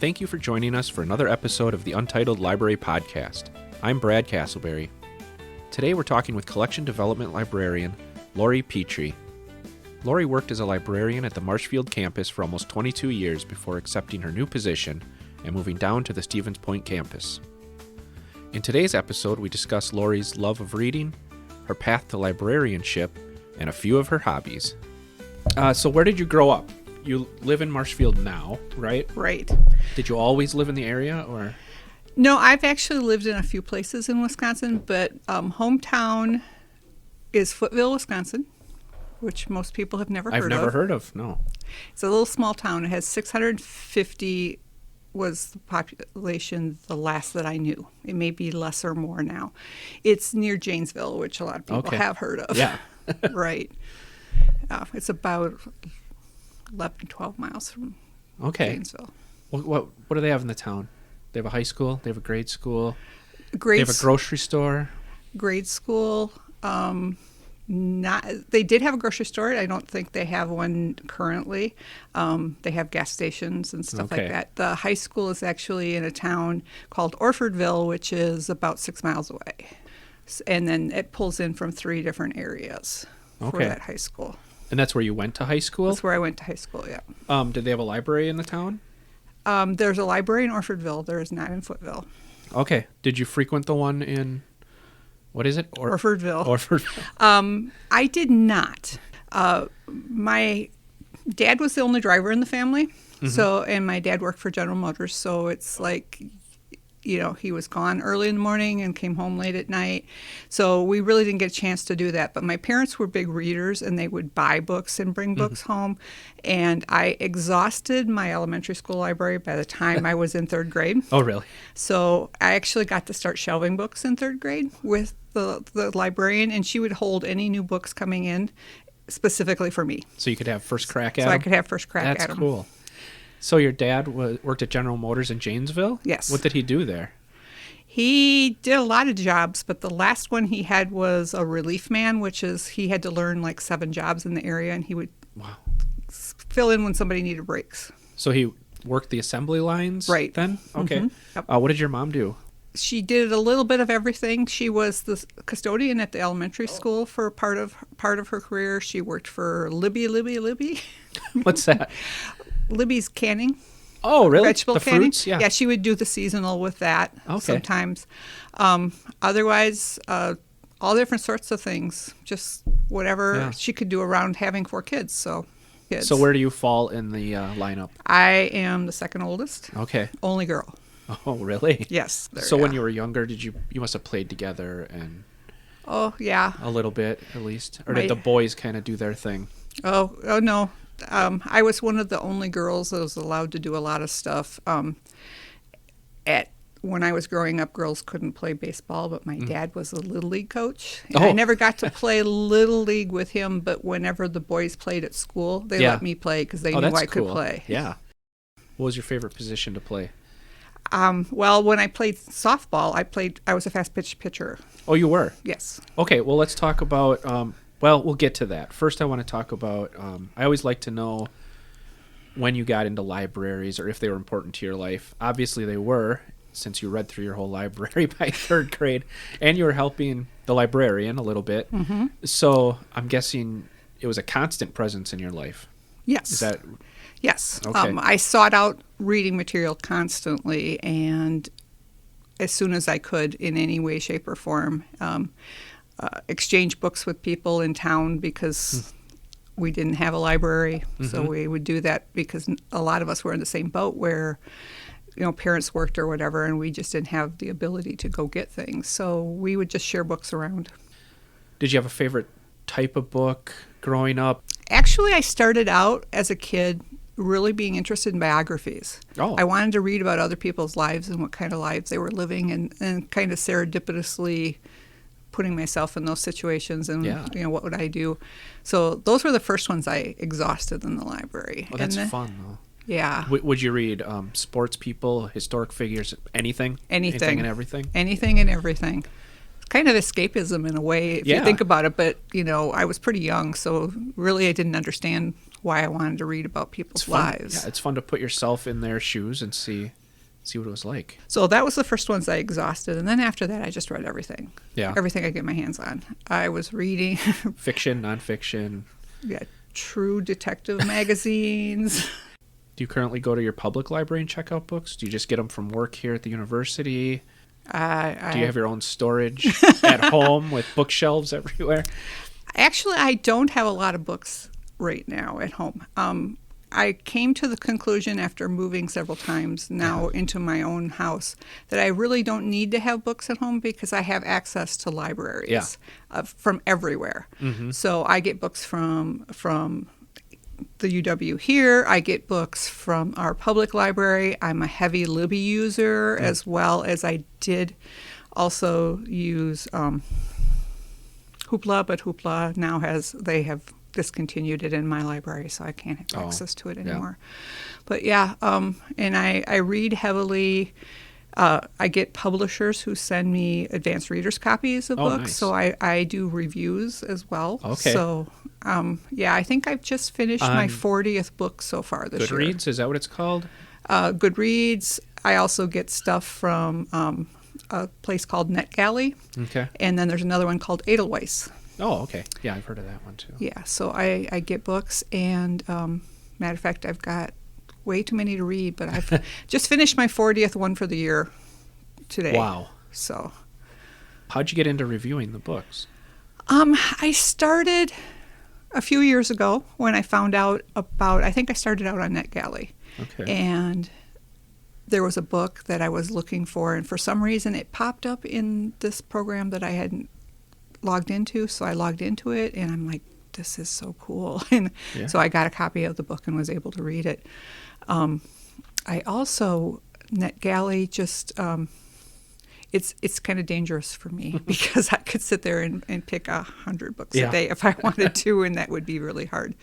Thank you for joining us for another episode of the Untitled Library Podcast. I'm Brad Castleberry. Today we're talking with collection development librarian Laurie Petri. Laurie worked as a librarian at the Marshfield campus for almost 22 years before accepting her new position and moving down to the Stevens Point campus. In today's episode, we discuss Laurie's love of reading, her path to librarianship, and a few of her hobbies. So where did you grow up? You live in Marshfield now, right? Right. Did you always live in the area, or? No, I've actually lived in a few places in Wisconsin, but hometown is Footville, Wisconsin, which most people have never heard of. I've never heard of, no. It's a little small town. It has 650 was the population the last that I knew. It may be less or more now. It's near Janesville, which a lot of people have heard of. Yeah. Right. It's about 11, 12 miles from Janesville. What do they have in the town? They have a high school? They have a grade school? They have a grocery store? Grade school. They did have a grocery store. I don't think they have one currently. They have gas stations and stuff like that. The high school is actually in a town called Orfordville, which is about 6 miles away. And then it pulls in from 3 different areas for that high school. And that's where you went to high school? That's where I went to high school, yeah. Did they have a library in the town? There's a library in Orfordville. There is not in Footville. Okay. Did you frequent the one in, what is it? Orfordville. Orfordville. I did not. My dad was the only driver in the family. Mm-hmm. And my dad worked for General Motors. So it's like, he was gone early in the morning and came home late at night. So we really didn't get a chance to do that. But my parents were big readers, and they would buy books and bring books home. And I exhausted my elementary school library by the time I was in 3rd grade. Oh, really? So I actually got to start shelving books in 3rd grade with the librarian, and she would hold any new books coming in specifically for me. So you could have first crack at them? So I could have first crack at them. That's cool. So your dad worked at General Motors in Janesville? Yes. What did he do there? He did a lot of jobs, but the last one he had was a relief man, which is he had to learn like 7 jobs in the area, and he would fill in when somebody needed breaks. So he worked the assembly lines then? Okay. Mm-hmm. Yep. What did your mom do? She did a little bit of everything. She was the custodian at the elementary school for part of her career. She worked for Libby. What's that? Libby's canning. Oh, really? Vegetable the canning. Fruits? Yeah. Yeah, she would do the seasonal with that sometimes. Otherwise, all different sorts of things. Just whatever she could do around having 4 kids. So where do you fall in the lineup? I am the second oldest. Okay. Only girl. Oh, really? Yes. So when you were younger, you must have played together and... Oh, yeah. A little bit, at least? Or did the boys kind of do their thing? Oh, no. I was one of the only girls that was allowed to do a lot of stuff. When I was growing up, girls couldn't play baseball, but my dad was a Little League coach. And I never got to play Little League with him, but whenever the boys played at school, they let me play because they knew I could play. Yeah. What was your favorite position to play? Well, when I played softball, I was a fast pitch pitcher. Oh, you were? Yes. Okay, well, let's talk about, we'll get to that. First, I want to talk about, I always like to know when you got into libraries or if they were important to your life. Obviously, they were, since you read through your whole library by 3rd grade, and you were helping the librarian a little bit. Mm-hmm. So I'm guessing it was a constant presence in your life. Yes. Is that... Yes. Okay. I sought out reading material constantly, and as soon as I could, in any way, shape, or form, exchange books with people in town because we didn't have a library. Mm-hmm. So we would do that because a lot of us were in the same boat where, parents worked or whatever, and we just didn't have the ability to go get things. So we would just share books around. Did you have a favorite type of book growing up? Actually, I started out as a kid really being interested in biographies. Oh. I wanted to read about other people's lives and what kind of lives they were living, and kind of serendipitously putting myself in those situations and what would I do. So those were the first ones I exhausted in the library. Oh, that's fun though. Yeah. Would you read sports people, historic figures, anything? Anything and everything? Anything and everything. kind of escapism in a way, if Yeah. you think about it. But, I was pretty young, so really I didn't understand why I wanted to read about people's lives. Yeah, it's fun to put yourself in their shoes and see what it was like. So that was the first ones I exhausted. And then after that, I just read everything. Yeah. Everything I get my hands on. I was reading. Fiction, nonfiction. Yeah, true detective magazines. Do you currently go to your public library and check out books? Do you just get them from work here at the university? Do you have your own storage at home with bookshelves everywhere? Actually, I don't have a lot of books right now at home. I came to the conclusion after moving several times now into my own house that I really don't need to have books at home because I have access to libraries from everywhere. Mm-hmm. So I get books from the UW here. I get books from our public library. I'm a heavy Libby user as well as I did also use Hoopla, but Hoopla now they have discontinued it in my library, so I can't have access to it anymore. But and I read heavily. I get publishers who send me advanced readers copies of books, nice. so I do reviews as well. Okay. So, I think I've just finished my 40th book so far this year. Goodreads, is that what it's called? Goodreads. I also get stuff from a place called NetGalley. Okay. And then there's another one called Edelweiss. Oh, okay. Yeah, I've heard of that one too. Yeah, so I get books, and matter of fact, I've got way too many to read, but I've just finished my 40th one for the year today. Wow. So, how'd you get into reviewing the books? I started a few years ago when I found out I think I started out on NetGalley. Okay. And there was a book that I was looking for, and for some reason it popped up in this program that I hadn't logged into, so I logged into it, and I'm like, this is so cool. And so I got a copy of the book and was able to read it. I also, NetGalley just, it's kind of dangerous for me because I could sit there and pick 100 books a day if I wanted to, and that would be really hard.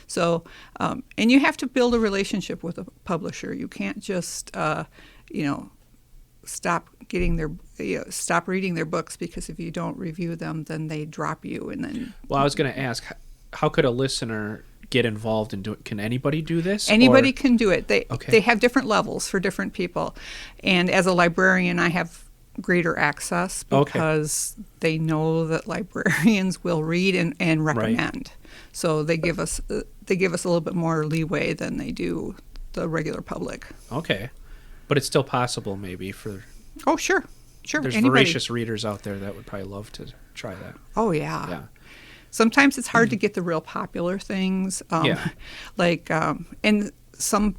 So, and you have to build a relationship with a publisher. You can't just, stop reading their books, because if you don't review them, then they drop you, and then. Well, I was going to ask, how could a listener get involved and do it? Can anybody do this? Anybody can do it. They have different levels for different people, and as a librarian, I have greater access because they know that librarians will read and recommend. Right. So they give us a little bit more leeway than they do the regular public. Okay. But it's still possible, maybe, for... Oh, sure. There's voracious readers out there that would probably love to try that. Oh, yeah. Sometimes it's hard to get the real popular things. And some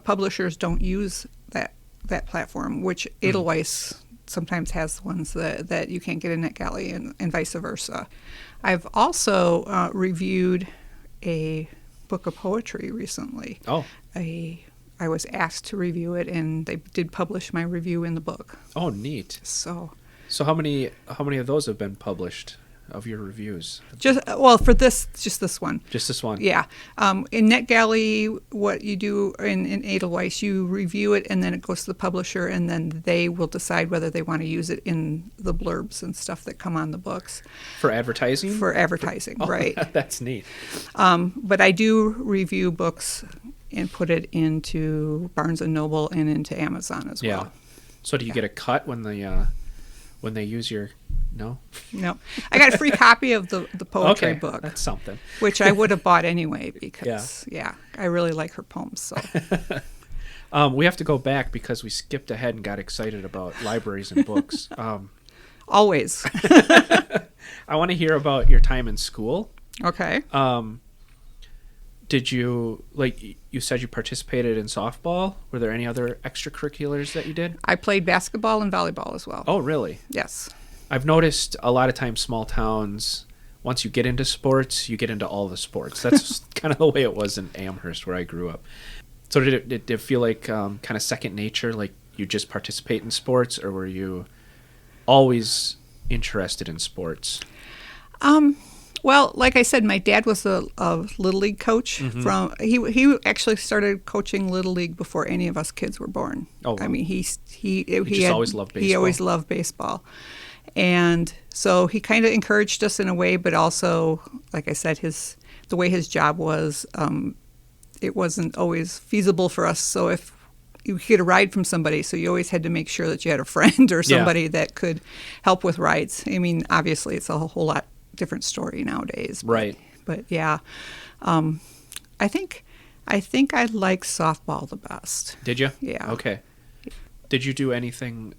publishers don't use that platform, which Edelweiss sometimes has ones that you can't get in NetGalley, and vice versa. I've also reviewed a book of poetry recently. Oh. I was asked to review it, and they did publish my review in the book. Oh, neat. So how many of those have been published of your reviews? Just this one. Just this one. Yeah. In NetGalley, what you do in Edelweiss, you review it, and then it goes to the publisher, and then they will decide whether they want to use it in the blurbs and stuff that come on the books. For advertising? For advertising, right. That's neat. But I do review books and put it into Barnes & Noble and into Amazon as well. So do you get a cut when they use your... No? No. I got a free copy of the poetry book. That's something. Which I would have bought anyway because, I really like her poems. So we have to go back because we skipped ahead and got excited about libraries and books. Always. I want to hear about your time in school. Okay. Did you, you said you participated in softball? Were there any other extracurriculars that you did? I played basketball and volleyball as well. Oh, really? Yes. I've noticed a lot of times small towns, once you get into sports, you get into all the sports. That's kind of the way it was in Amherst where I grew up. So did it feel like kind of second nature, like you just participate in sports, or were you always interested in sports? Well, like I said, my dad was a Little League coach. Mm-hmm. He actually started coaching Little League before any of us kids were born. Oh, wow. I mean, he always loved baseball. He always loved baseball. And so he kind of encouraged us in a way, but also, like I said, the way his job was, it wasn't always feasible for us. So if you get a ride from somebody, so you always had to make sure that you had a friend or somebody that could help with rides. I mean, obviously, it's a whole lot different story nowadays. Right. But yeah, I think I like softball the best. Did you? Yeah. Okay. Did you do anything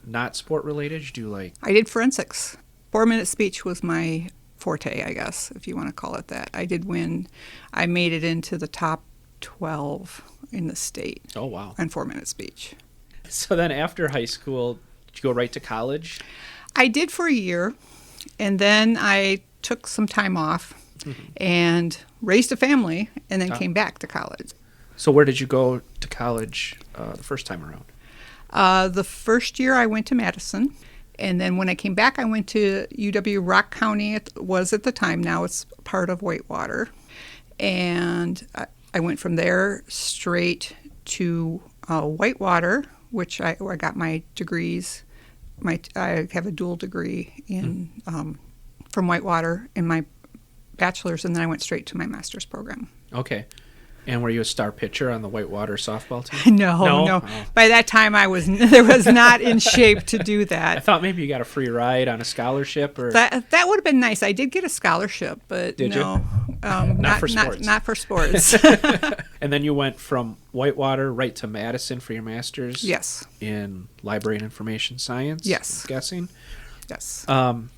not sport related? Did you do like? I did forensics. 4-minute speech was my forte, I guess, if you want to call it that. I did win. I made it into the top 12 in the state. Oh, wow. On 4-minute speech. So then after high school, did you go right to college? I did for a year, and then I took some time off and raised a family, and then came back to college. So where did you go to college the first time around? The first year I went to Madison, and then when I came back, I went to UW Rock County. It was at the time. Now it's part of Whitewater. And I went from there straight to Whitewater, which I got my degrees. I have a dual degree in from Whitewater in my bachelor's, and then I went straight to my master's program. Okay. And were you a star pitcher on the Whitewater softball team? No. Oh. By that time, I was not in shape to do that. I thought maybe you got a free ride on a scholarship, or that would have been nice. I did get a scholarship, but Did no, you? Not for sports. Not for sports. And then you went from Whitewater right to Madison for your master's. Yes. In library and information science. Yes. I'm guessing. Yes. And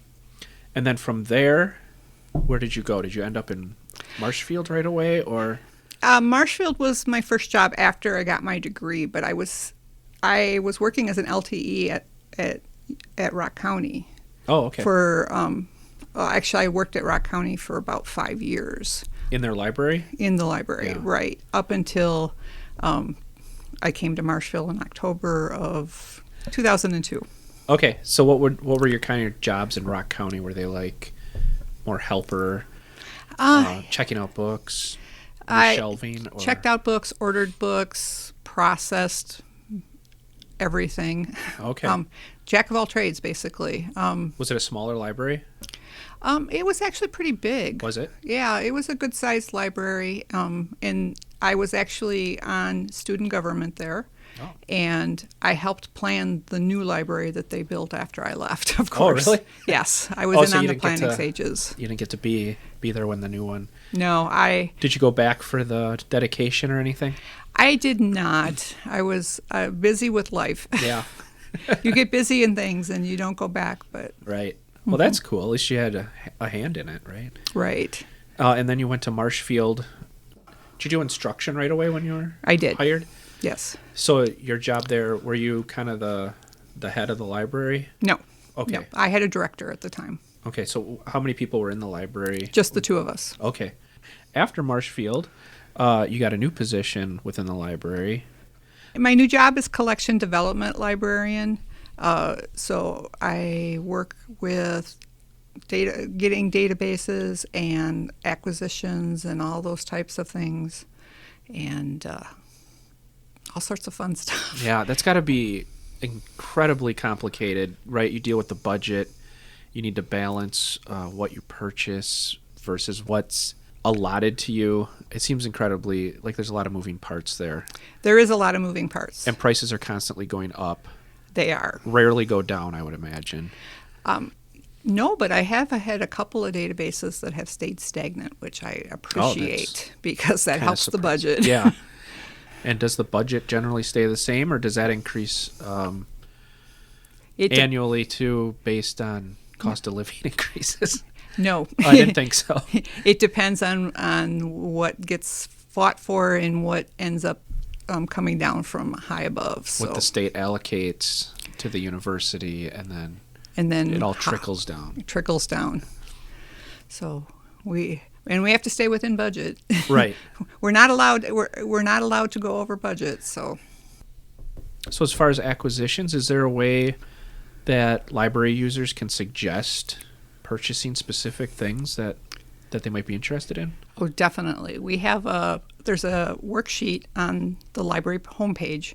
then from there, where did you go? Did you end up in Marshfield right away, or? Marshfield was my first job after I got my degree, but I was working as an LTE at Rock County. Oh, okay. Actually, I worked at Rock County for about 5 years. In their library? In the library, Yeah. right. Up until I came to Marshfield in October of 2002. Okay, so what were your kind of jobs in Rock County? Were they like more helper, checking out books, shelving? Or? Checked out books, ordered books, processed everything. Okay. Jack of all trades, basically. Was it a smaller library? It was actually pretty big. Was it? Yeah, it was a good-sized library, and I was actually on student government there. Oh. And I helped plan the new library that they built after I left, of course. Oh, really? Yes, I was on the planning stages. You didn't get to be there when the new one... No, Did you go back for the dedication or anything? I did not. I was busy with life. Yeah. You get busy in things and you don't go back, but... Right. Well, that's cool. At least you had a hand in it, right? Right. And then you went to Marshfield. Did you do instruction right away when you were hired? Yes. So your job there, were you kind of the head of the librry? No. Okay. No. I had a director at the time. Okay, so how many people were in the library? Just the two of us. Okay. After Marshfield, you got a new position within the library. My new job is collection development librarian. So I work with getting databases and acquisitions and all those types of things, and all sorts of fun stuff. Yeah, that's got to be incredibly complicated, right? You deal with the budget. You need to balance what you purchase versus what's allotted to you. It seems incredibly, like there's a lot of moving parts there. There is a lot of moving parts. And prices are constantly going up. They are. Rarely go down, I would imagine. No, but I have had a couple of databases that have stayed stagnant, which I appreciate because that helps the budget. Yeah. And does the budget generally stay the same, or does that increase annually too, based on cost of living increases? No. I didn't think so. It depends on what gets fought for and what ends up coming down from high above. So. What the state allocates to the university, and then it all trickles down. It trickles down. So we have to stay within budget. Right. We're not allowed to go over budget. So as far as acquisitions, is there a way that library users can suggest purchasing specific things that they might be interested in? Oh, definitely. We have a there's a worksheet on the library homepage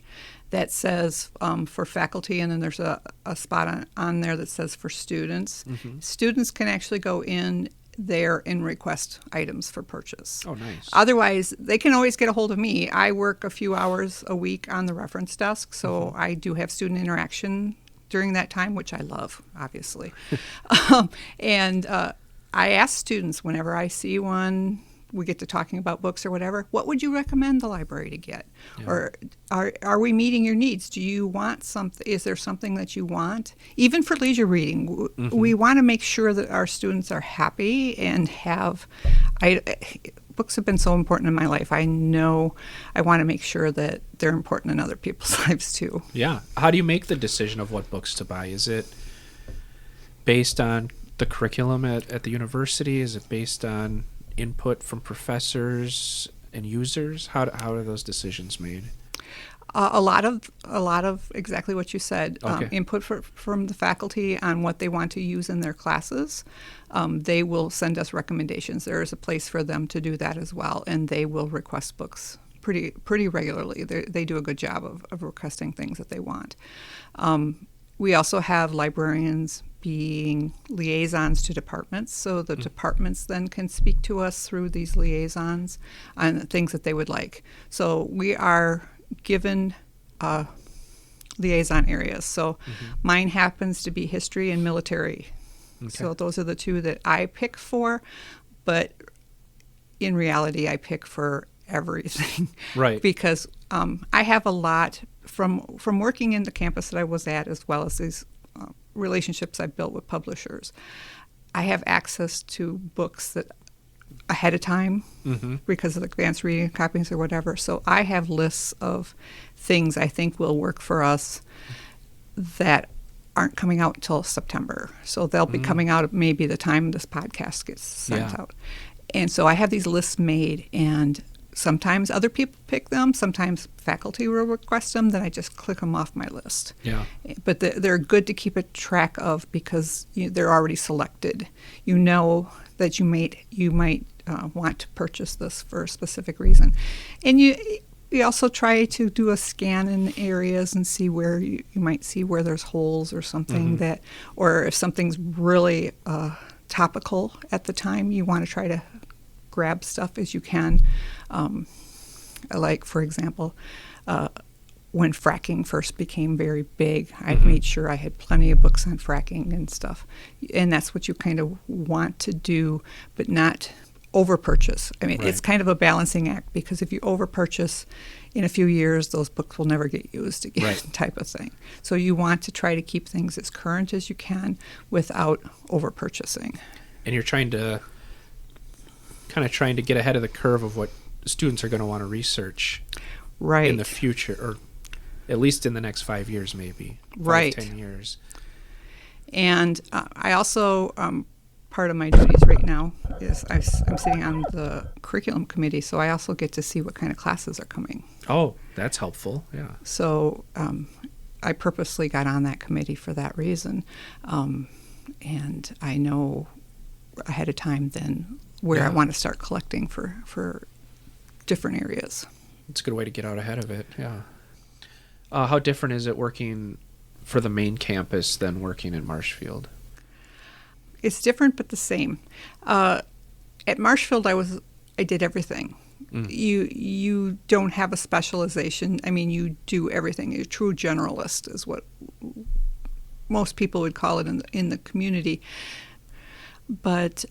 that says for faculty, and then there's a spot on there that says for students. Mm-hmm. Students can actually go in there and request items for purchase. Oh, nice. Otherwise, they can always get a hold of me. I work a few hours a week on the reference desk, so I do have student interaction during that time, which I love, obviously. And I ask students whenever I see one, we get to talking about books or whatever, what would you recommend the library to get? Yeah. Or are we meeting your needs? Do you want something? Is there something that you want? Even for leisure reading, we want to make sure that our students are happy and have. Books have been so important in my life. I know I want to make sure that they're important in other people's lives too. Yeah. How do you make the decision of what books to buy? Is it based on the curriculum at the university? Is it based on input from professors and users? How are those decisions made? A lot of exactly what you said. Okay. Input from the faculty on what they want to use in their classes. They will send us recommendations. There is a place for them to do that as well, and they will request books pretty regularly. They do a good job of requesting things that they want. We also have librarians being liaisons to departments, so the departments then can speak to us through these liaisons on things that they would like. So we are given liaison areas. So mine happens to be history and military. Okay. So those are the two that I pick for, but in reality I pick for everything. Right. Because I have a lot from working in the campus that I was at, as well as these relationships I've built with publishers. I have access to books that ahead of time because of advanced reading copies or whatever. So I have lists of things I think will work for us that aren't coming out until September. So they'll be coming out maybe the time this podcast gets sent out. And so I have these lists made, and sometimes other people pick them. Sometimes faculty will request them. Then I just click them off my list. Yeah. But they're good to keep a track of because they're already selected. You know that you might want to purchase this for a specific reason, and you also try to do a scan in areas and see where you might see where there's holes or something that, or if something's really topical at the time, you want to try to grab stuff as you can. Like, for example, when fracking first became very big, I made sure I had plenty of books on fracking and stuff. And that's what you kind of want to do, but not over-purchase. I mean, it's kind of a balancing act, because if you over-purchase, in a few years, those books will never get used again, type of thing. So you want to try to keep things as current as you can without over-purchasing. And you're trying to get ahead of the curve of what students are going to want to research in the future, or at least in the next 5 years, maybe 10 years. And I also, part of my duties right now is I'm sitting on the curriculum committee, so I also get to see what kind of classes are coming. Oh, that's helpful. Yeah. So I purposely got on that committee for that reason, and I know ahead of time then where I want to start collecting for different areas. It's a good way to get out ahead of it, yeah. How different is it working for the main campus than working in Marshfield? It's different, but the same. At Marshfield, I did everything. You don't have a specialization. I mean, you do everything. You're a true generalist is what most people would call it in the community. But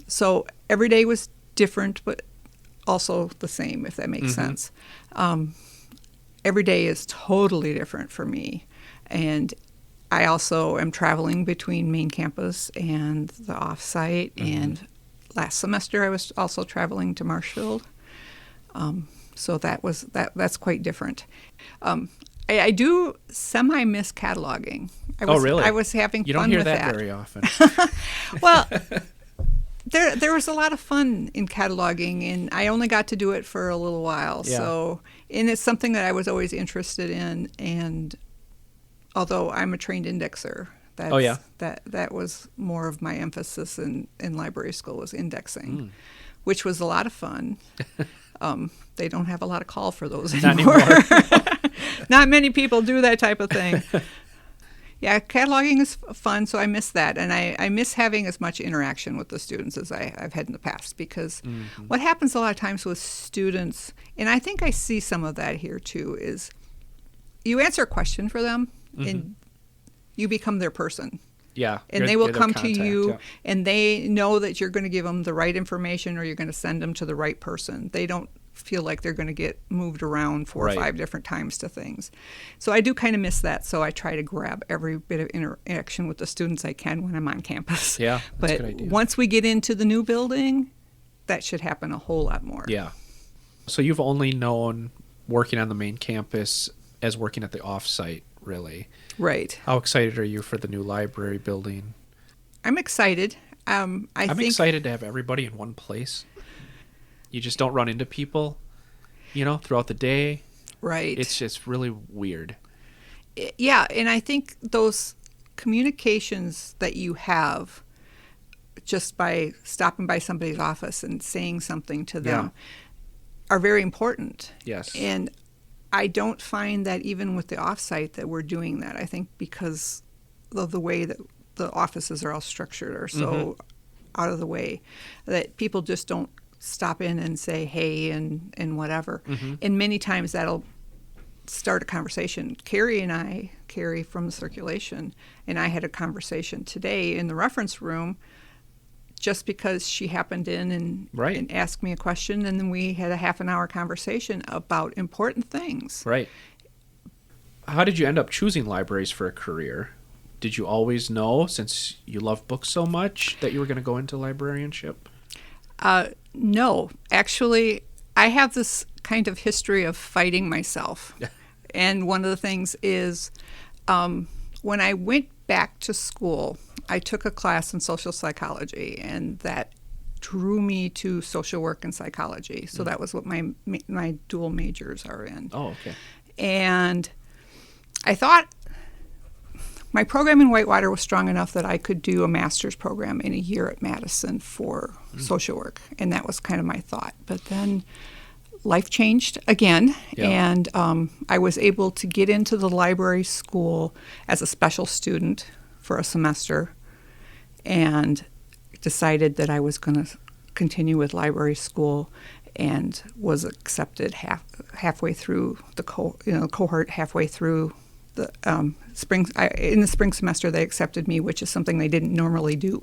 so every day was different, but also the same, if that makes sense. Every day is totally different for me. And I also am traveling between main campus and the off-site. And last semester I was also traveling to Marshfield. So that's quite different. I do semi-miss cataloging. Really? I was having you fun don't hear with that very often. Well, there was a lot of fun in cataloging, and I only got to do it for a little while. Yeah. So, and it's something that I was always interested in. And although I'm a trained indexer, that was more of my emphasis in library school, was indexing, which was a lot of fun. They don't have a lot of call for those Not anymore. anymore. Not many people do that type of thing. Yeah, cataloging is fun, so I miss that. And I miss having as much interaction with the students as I've had in the past, because what happens a lot of times with students, and I think I see some of that here too, is you answer a question for them and you become their person. Yeah. And they will you're their come contact, to you, yeah. and they know that you're going to give them the right information, or you're going to send them to the right person. They don't feel like they're going to get moved around 4 or 5 different times to things. So I do kind of miss that. So I try to grab every bit of interaction with the students I can when I'm on campus. Yeah, that's a good But idea. once we get into the new building, that should happen a whole lot more. Yeah. So you've only known working on the main campus as working at the off-site, really. Right. How excited are you for the new library building? I'm excited. I'm excited to have everybody in one place. You just don't run into people, throughout the day. Right. It's just really weird. Yeah, and I think those communications that you have just by stopping by somebody's office and saying something to them are very important. Yes. And I don't find that even with the offsite that we're doing that. I think because of the way that the offices are all structured or so out of the way, that people just don't stop in and say hey and whatever. And many times that'll start a conversation. Carrie from the circulation, and I had a conversation today in the reference room just because she happened in and asked me a question, and then we had a half an hour conversation about important things. Right. How did you end up choosing libraries for a career? Did you always know, since you love books so much, that you were going to go into librarianship? No, actually, I have this kind of history of fighting myself. And one of the things is when I went back to school, I took a class in social psychology, and that drew me to social work and psychology. So that was what my dual majors are in. Oh, okay. And I thought my program in Whitewater was strong enough that I could do a master's program in a year at Madison for social work, and that was kind of my thought. But then life changed again, and I was able to get into the library school as a special student for a semester, and decided that I was going to continue with library school, and was accepted halfway through the cohort, halfway through the spring. In the spring semester, they accepted me, which is something they didn't normally do.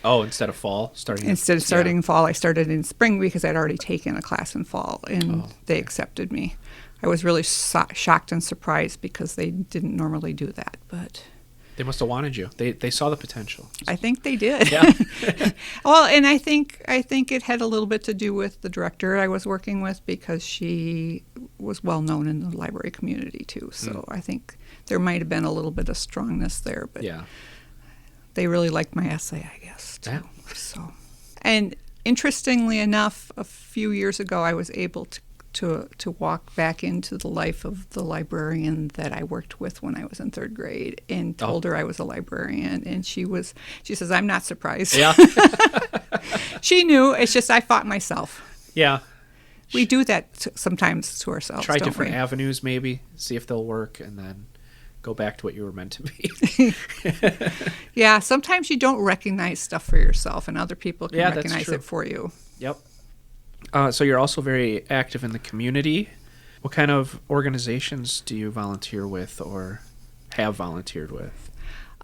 Oh, instead of fall? Instead of starting in fall, I started in spring because I'd already taken a class in fall, and they accepted me. I was really shocked and surprised because they didn't normally do that, but they must have wanted you. They saw the potential. I think they did. Yeah. Well, and I think it had a little bit to do with the director I was working with, because she was well known in the library community too. So I think there might have been a little bit of strongness there, but they really liked my essay, I guess, too. Yeah. So, and interestingly enough, a few years ago, I was able to walk back into the life of the librarian that I worked with when I was in third grade, and told her I was a librarian, and she says, "I'm not surprised." Yeah. She knew. It's just I fought myself. Yeah. We do that sometimes to ourselves. Try don't different we? avenues, maybe, see if they'll work, and then go back to what you were meant to be. Yeah, sometimes you don't recognize stuff for yourself, and other people can recognize it for you. Yep. So you're also very active in the community. What kind of organizations do you volunteer with or have volunteered with?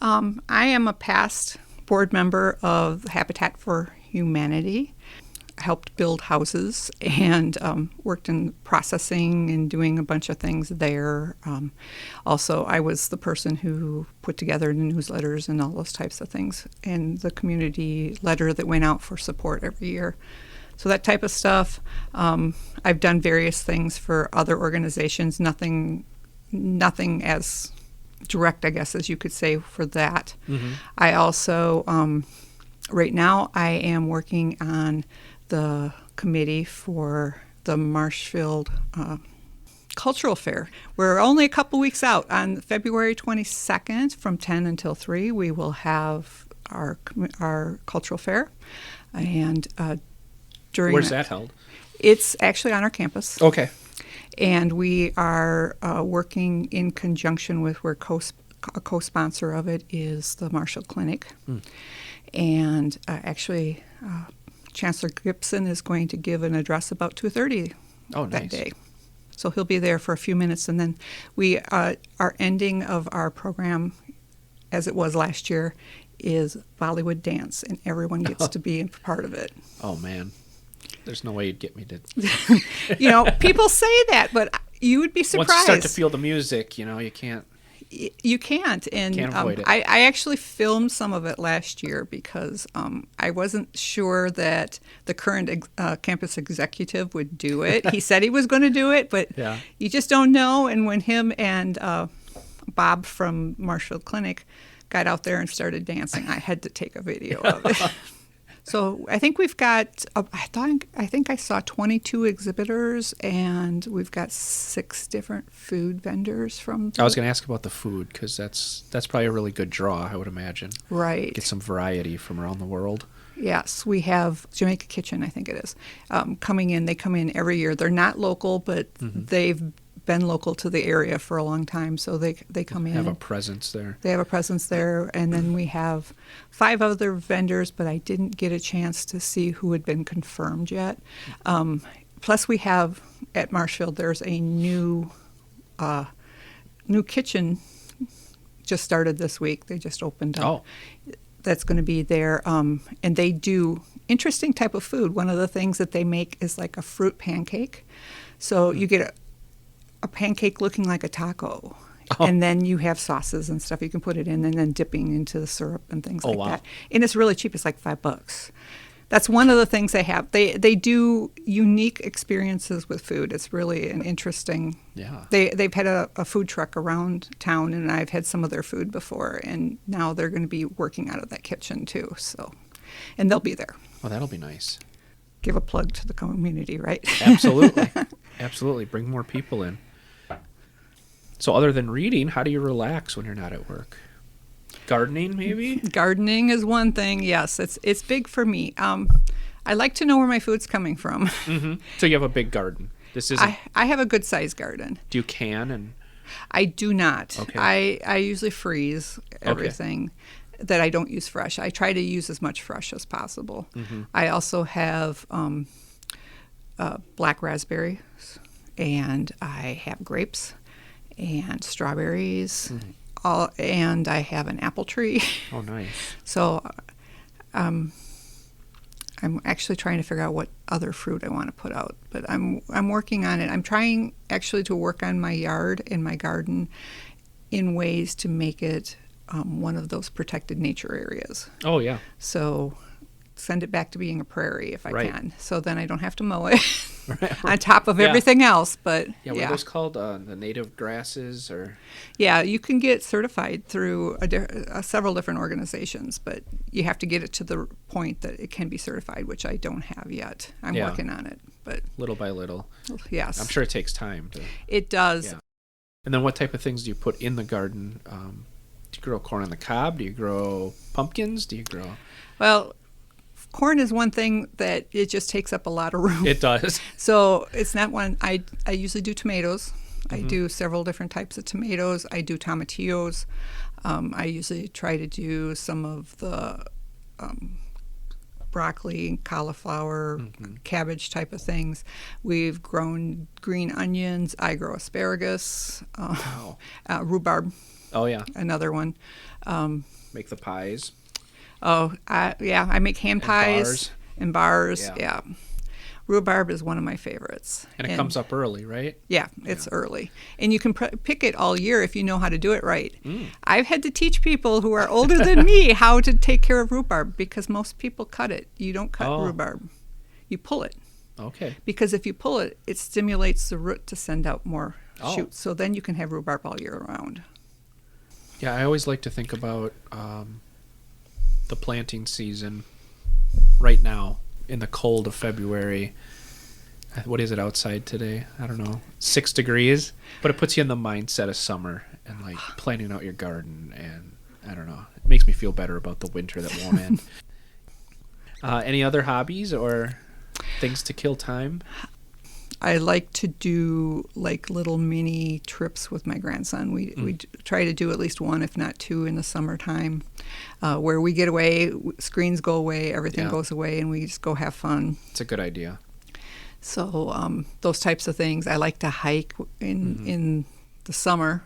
I am a past board member of Habitat for Humanity. I helped build houses and worked in processing and doing a bunch of things there. Also, I was the person who put together the newsletters and all those types of things, and the community letter that went out for support every year. So that type of stuff. I've done various things for other organizations, nothing as direct, I guess, as you could say, for that. I also, right now, I am working on the committee for the Marshfield Cultural Fair. We're only a couple weeks out. On February 22nd from 10 until 3, we will have our cultural fair. And where's that held? It's actually on our campus. Okay. And we are working in conjunction with where a co-sponsor of it is the Marshfield Clinic. And actually, Chancellor Gibson is going to give an address about 2:30 that day. So he'll be there for a few minutes. And then our ending of our program, as it was last year, is Bollywood dance, and everyone gets to be a part of it. Oh, man. There's no way you'd get me to... People say that, but you would be surprised. Once you start to feel the music, you can't... You can't. And can't avoid it. I actually filmed some of it last year because I wasn't sure that the current campus executive would do it. He said he was going to do it, but you just don't know. And when him and Bob from Marshfield Clinic got out there and started dancing, I had to take a video of it. So I think we've got, I think I saw 22 exhibitors, and we've got 6 different food vendors from. I was going to ask about the food, because that's probably a really good draw, I would imagine. Right. Get some variety from around the world. Yes, we have Jamaica Kitchen, I think it is, coming in. They come in every year. They're not local, but they've been local to the area for a long time, so they come in. Have a presence there. They have a presence there, and then we have 5 other vendors, but I didn't get a chance to see who had been confirmed yet. Plus, we have at Marshfield, there's a new kitchen just started this week. They just opened up. Oh. That's going to be there, and they do interesting type of food. One of the things that they make is like a fruit pancake. So you get a pancake looking like a taco. Oh. And then you have sauces and stuff you can put it in, and then dipping into the syrup and things like that. And it's really cheap. It's like $5. That's one of the things they have. They do unique experiences with food. It's really an interesting. Yeah. They've had a food truck around town, and I've had some of their food before, and now they're going to be working out of that kitchen too. So, and they'll be there. Well, that'll be nice. Give a plug to the community, right? Absolutely. Absolutely. Bring more people in. So other than reading, how do you relax when you're not at work? Gardening, maybe? Gardening is one thing, yes. It's big for me. I like to know where my food's coming from. Mm-hmm. So you have a big garden. This is I have a good-sized garden. Do you can? And I do not. Okay. I usually freeze everything that I don't use fresh. I try to use as much fresh as possible. Mm-hmm. I also have black raspberries, and I have grapes and strawberries, and I have an apple tree. Oh, nice. So I'm actually trying to figure out what other fruit I want to put out, but I'm working on it. I'm trying actually to work on my yard and my garden in ways to make it one of those protected nature areas. Oh, yeah. So send it back to being a prairie if I can. So then I don't have to mow it on top of everything else. But what are those called? The native grasses, or? Yeah, you can get certified through several different organizations, but you have to get it to the point that it can be certified, which I don't have yet. I'm working on it, but little by little. Yes, I'm sure it takes time. It does. Yeah. And then what type of things do you put in the garden? Do you grow corn on the cob? Do you grow pumpkins? Do you grow? Well, corn is one thing that it just takes up a lot of room. It does. So it's not one. I usually do tomatoes. I do several different types of tomatoes. I do tomatillos. I usually try to do some of the broccoli, cauliflower, cabbage type of things. We've grown green onions. I grow asparagus, rhubarb. Oh, yeah. Another one. Make the pies. Oh, I make hand pies and bars. Yeah. Rhubarb is one of my favorites. And it comes up early, right? Yeah, it's early. And you can pick it all year if you know how to do it right. I've had to teach people who are older than me how to take care of rhubarb, because most people cut it. You don't cut rhubarb. You pull it. Okay. Because if you pull it, it stimulates the root to send out more shoots. So then you can have rhubarb all year round. Yeah, I always like to think about the planting season right now in the cold of February. What is it outside today? I don't know, 6 degrees, but it puts you in the mindset of summer and like planning out your garden, and I don't know, it makes me feel better about the winter that won't end. Any other hobbies or? things to kill time? I like to do like little mini trips with my grandson. We try to do at least one, if not two, in the summertime, where we get away, screens go away, everything goes away, and we just go have fun. It's a good idea. So those types of things. I like to hike in the summer.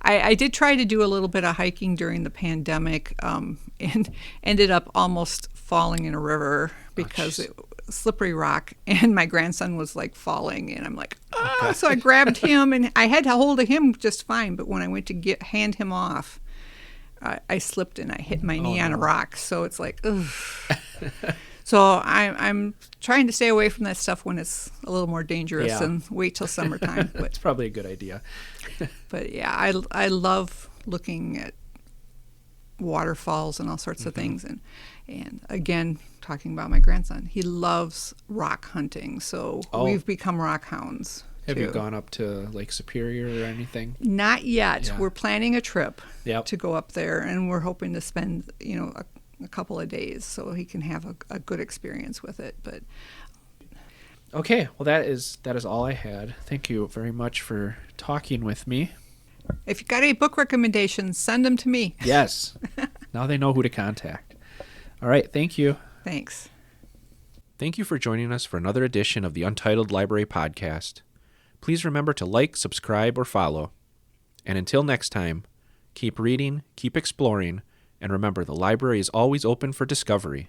I did try to do a little bit of hiking during the pandemic, and ended up almost falling in a river because it slippery rock, and my grandson was like falling, and I'm like, oh, so I grabbed him, and I had hold of him just fine, but when I went to hand him off, I slipped and I hit my knee on a rock. So it's like, ugh. So I'm trying to stay away from that stuff when it's a little more dangerous and wait till summertime. But it's probably a good idea. But yeah, I love looking at waterfalls and all sorts of things, and again, talking about my grandson, he loves rock hunting, so we've become rock hounds. Have you gone up to Lake Superior or anything? Not yet. We're planning a trip to go up there, and we're hoping to spend a couple of days so he can have a good experience with it. But okay, well that is all I had. Thank you very much for talking with me. If you got any book recommendations, send them to me. Yes. Now they know who to contact. All right, thank you. Thanks. Thank you for joining us for another edition of the Untitled Library Podcast. Please remember to like, subscribe, or follow. And until next time, keep reading, keep exploring, and remember the library is always open for discovery.